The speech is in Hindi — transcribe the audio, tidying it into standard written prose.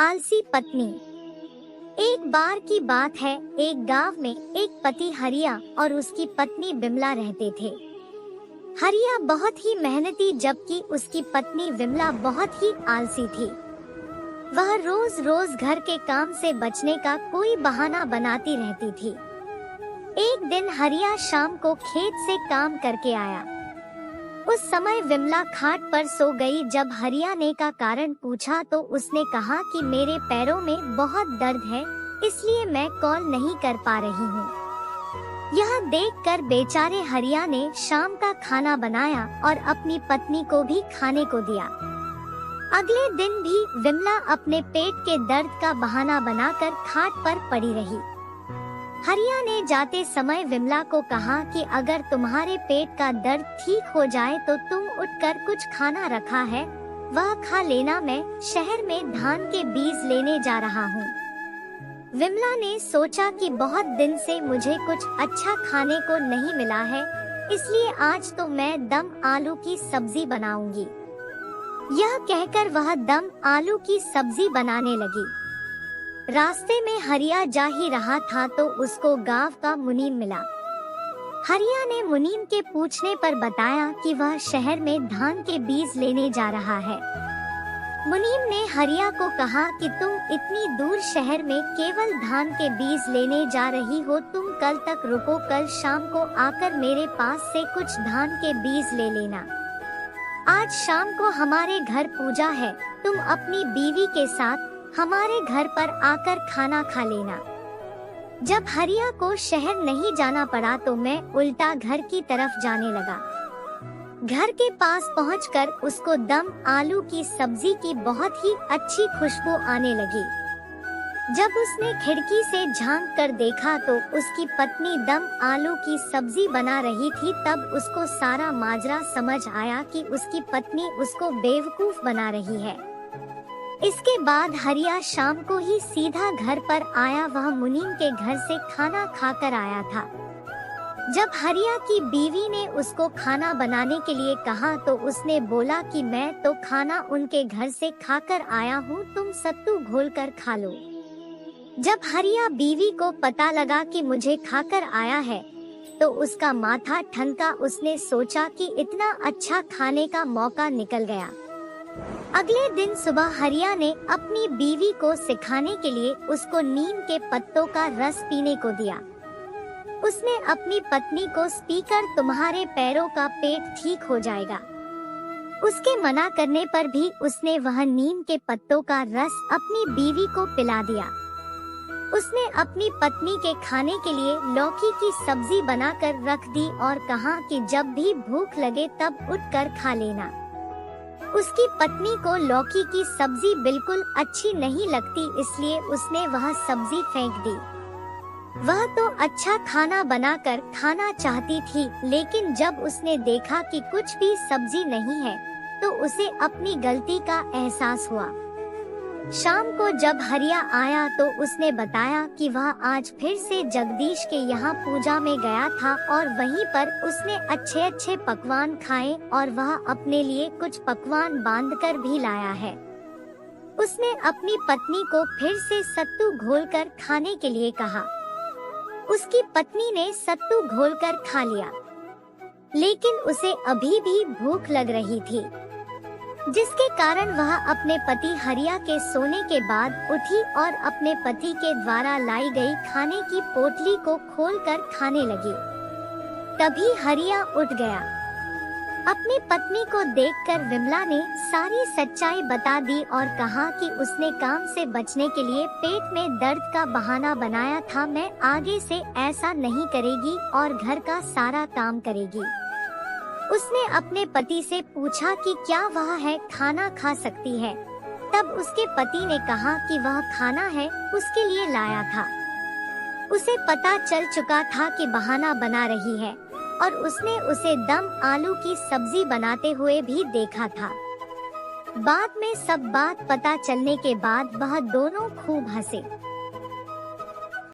आलसी पत्नी। एक बार की बात है, एक गांव में एक पति हरिया और उसकी पत्नी बिमला रहते थे। हरिया बहुत ही मेहनती जबकि उसकी पत्नी बिमला बहुत ही आलसी थी। वह रोज रोज घर के काम से बचने का कोई बहाना बनाती रहती थी। एक दिन हरिया शाम को खेत से काम करके आया। उस समय विमला खाट पर सो गई। जब हरिया ने का कारण पूछा तो उसने कहा कि मेरे पैरों में बहुत दर्द है, इसलिए मैं कॉल नहीं कर पा रही हूँ। यह देखकर बेचारे हरिया ने शाम का खाना बनाया और अपनी पत्नी को भी खाने को दिया। अगले दिन भी विमला अपने पेट के दर्द का बहाना बनाकर खाट पर पड़ी रही। हरिया ने जाते समय विमला को कहा कि अगर तुम्हारे पेट का दर्द ठीक हो जाए तो तुम उठकर कुछ खाना रखा है, वह खा लेना, मैं शहर में धान के बीज लेने जा रहा हूँ। विमला ने सोचा कि बहुत दिन से मुझे कुछ अच्छा खाने को नहीं मिला है, इसलिए आज तो मैं दम आलू की सब्जी बनाऊंगी। यह कहकर वह दम आलू की सब्जी बनाने लगी। रास्ते में हरिया जा ही रहा था तो उसको गांव का मुनीम मिला। हरिया ने मुनीम के पूछने पर बताया कि वह शहर में धान के बीज लेने जा रहा है। मुनीम ने हरिया को कहा कि तुम इतनी दूर शहर में केवल धान के बीज लेने जा रही हो, तुम कल तक रुको, कल शाम को आकर मेरे पास से कुछ धान के बीज ले लेना। आज शाम को हमारे घर पूजा है, तुम अपनी बीवी के साथ हमारे घर पर आकर खाना खा लेना। जब हरिया को शहर नहीं जाना पड़ा तो मैं उल्टा घर की तरफ जाने लगा। घर के पास पहुंचकर उसको दम आलू की सब्जी की बहुत ही अच्छी खुशबू आने लगी। जब उसने खिड़की से झांक कर देखा तो उसकी पत्नी दम आलू की सब्जी बना रही थी। तब उसको सारा माजरा समझ आया कि उसकी पत्नी उसको बेवकूफ बना रही है। इसके बाद हरिया शाम को ही सीधा घर पर आया। वह मुनीम के घर से खाना खाकर आया था। जब हरिया की बीवी ने उसको खाना बनाने के लिए कहा तो उसने बोला कि मैं तो खाना उनके घर से खाकर आया हूँ, तुम सत्तू घोलकर खा लो। जब हरिया बीवी को पता लगा कि मुझे खाकर आया है तो उसका माथा ठनका। उसने सोचा कि इतना अच्छा खाने का मौका निकल गया। अगले दिन सुबह हरिया ने अपनी बीवी को सिखाने के लिए उसको नीम के पत्तों का रस पीने को दिया। उसने अपनी पत्नी को पीकर तुम्हारे पैरों का पेट ठीक हो जाएगा। उसके मना करने पर भी उसने वह नीम के पत्तों का रस अपनी बीवी को पिला दिया। उसने अपनी पत्नी के खाने के लिए लौकी की सब्जी बनाकर रख दी और कहा कि जब भी भूख लगे तब उठकर खा लेना। उसकी पत्नी को लौकी की सब्जी बिल्कुल अच्छी नहीं लगती, इसलिए उसने वह सब्जी फेंक दी। वह तो अच्छा खाना बनाकर खाना चाहती थी, लेकिन जब उसने देखा कि कुछ भी सब्जी नहीं है तो उसे अपनी गलती का एहसास हुआ। शाम को जब हरिया आया तो उसने बताया कि वह आज फिर से जगदीश के यहाँ पूजा में गया था और वहीं पर उसने अच्छे अच्छे पकवान खाए और वह अपने लिए कुछ पकवान बांधकर भी लाया है। उसने अपनी पत्नी को फिर से सत्तू घोलकर खाने के लिए कहा। उसकी पत्नी ने सत्तू घोलकर खा लिया, लेकिन उसे अभी भी भूख लग रही थी, जिसके कारण वह अपने पति हरिया के सोने के बाद उठी और अपने पति के द्वारा लाई गई खाने की पोटली को खोलकर खाने लगी। तभी हरिया उठ गया। अपनी पत्नी को देखकर विमला ने सारी सच्चाई बता दी और कहा कि उसने काम से बचने के लिए पेट में दर्द का बहाना बनाया था। मैं आगे से ऐसा नहीं करेगी और घर का सारा काम करेगी। उसने अपने पति से पूछा कि क्या वह है खाना खा सकती है। तब उसके पति ने कहा कि वह खाना है उसके लिए लाया था। उसे पता चल चुका था कि बहाना बना रही है और उसने उसे दम आलू की सब्जी बनाते हुए भी देखा था। बाद में सब बात पता चलने के बाद वह दोनों खूब हंसे।